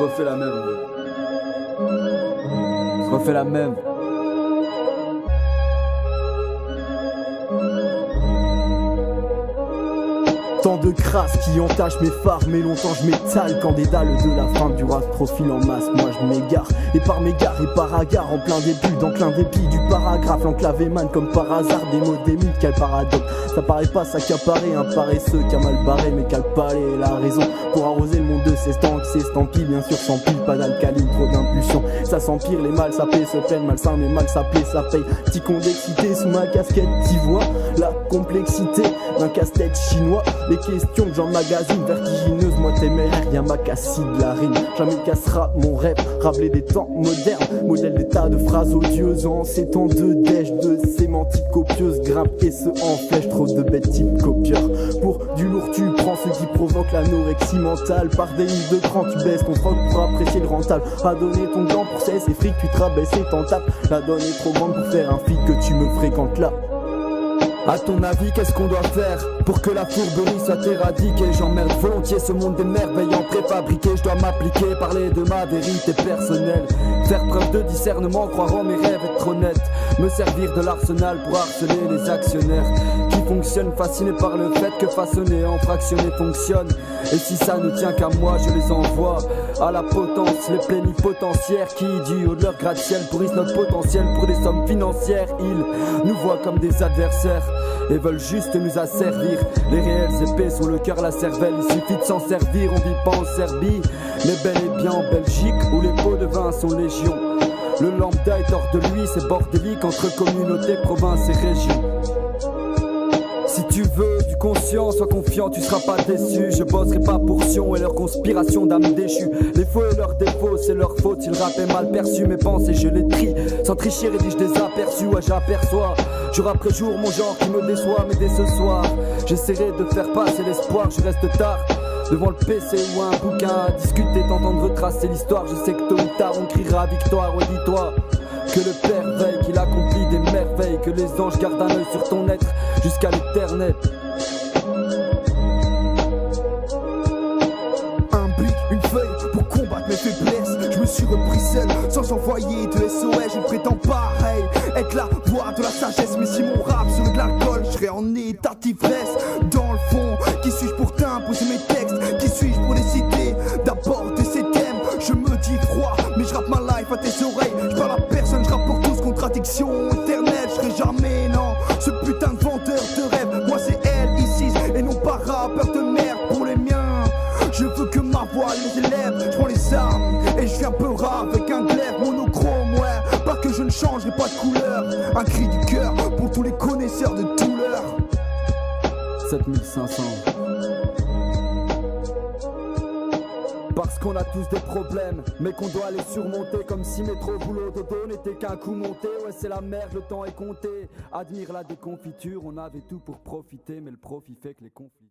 Refais la même. Refais la même. Tant de crasse qui entachent mes phares, mais longtemps je m'étale quand des dalles de la fin du rap profil en masse. Moi je m'égare, et par mégarde et par agare, en plein début, dans plein dépit du paragraphe, l'enclave émane comme par hasard des mots des mythes. Quel paradoxe, ça paraît pas s'accaparer, un paresseux qui a mal barré, mais qu'a le palais et la raison pour arroser le monde de ses stancs qui s'estampille, bien sûr sans pile, pas d'alcaline, trop d'impulsion. Ça s'empire, les mal sapés se plaignent, malsain mais mal sapé, ça paye. Petit con d'excité sous ma casquette, t'y vois la complexité d'un casse-tête chinois. Les questions que j'emmagasine, vertigineuses, moi téméraire, y'a ma cassie de la rime. Jamais cassera mon rêve, rappeler des temps modernes, modèle des tas de phrases odieuses en ces temps de dèche, de sémantique copieuse, grimpe et se en flèche, trop de bêtes type copieur. Pour du lourd tu prends ce qui provoque l'anorexie mentale, par des livres de cran tu baisses ton froc pour apprécier le rentable, à donner ton gant pour cesse et fric tu te rabaisses et t'en tapes. La donne est trop grande pour faire un feat que tu me fréquentes là. À ton avis, qu'est-ce qu'on doit faire pour que la fourberie soit éradiquée? J'emmerde volontiers ce monde des merveilles en préfabriqué. Je dois m'appliquer, parler de ma vérité personnelle, faire preuve de discernement, croire en mes rêves, être honnête, me servir de l'arsenal pour harceler les actionnaires qui fonctionnent, fascinés par le fait que façonner en fractionné fonctionne. Et si ça ne tient qu'à moi, je les envoie à la potence, les plénipotentiaires qui, du haut de leur gratte-ciel, pourrissent notre potentiel pour des sommes financières. Ils nous voient comme des adversaires et veulent juste nous asservir. Les réelles épées sont le cœur, la cervelle, il suffit de s'en servir. On vit pas en Serbie, mais bel et bien en Belgique, où les pots de vin sont légion. Le lambda est hors de lui, c'est bordélique entre communautés, provinces et régions. Si tu veux du conscient, sois confiant, tu seras pas déçu. Je bosserai pas pour Sion et leur conspiration d'âmes déchues. Les faux et leurs défauts, c'est leur faute. S'ils rappaient mal perçu mes pensées, je les trie. Sans tricher, rédige des aperçus, ouais j'aperçois jour après jour mon genre qui me déçoit. Mais dès ce soir, j'essaierai de faire passer l'espoir. Je reste tard devant le PC ou un bouquin à discuter, tentant de retracer l'histoire. Je sais que tôt ou tard on criera victoire. Redis-toi que le Père veille, qu'il accomplit des merveilles, que les anges gardent un œil sur ton être jusqu'à l'éternel. Un bic, une feuille pour combattre mes faiblesses. Je me suis repris seul, sans envoyer de SOS. Je prétends pareil, être la voix de la sagesse. Mais si mon rap serait de l'alcool, je serais en état d'ivresse. Dans le fond, qui suis-je pour t'imposer mes textes? Qui suis-je pour décider d'aborder ces thèmes? Je me dis froid, mais je rappe ma life à tes oreilles. Je parle à personne, je rappe pour tous, contradiction éternelle. Je serai jamais, non, ce putain de vendeur de rêve. Moi c'est elle ici, et non pas rappeur de merde pour les miens. Je veux que ma voix les élève. Je prends les armes et je viens peu rap avec un glaive monochrome, ouais. Pas que je ne changerai pas de couleur. Un cri du cœur pour tous les connaisseurs de douleur. 7500. Parce qu'on a tous des problèmes, mais qu'on doit les surmonter. Comme si métro, boulot, dodo n'était qu'un coup monté. Ouais c'est la merde, le temps est compté. Admire la déconfiture, on avait tout pour profiter. Mais le profit fait que les conflits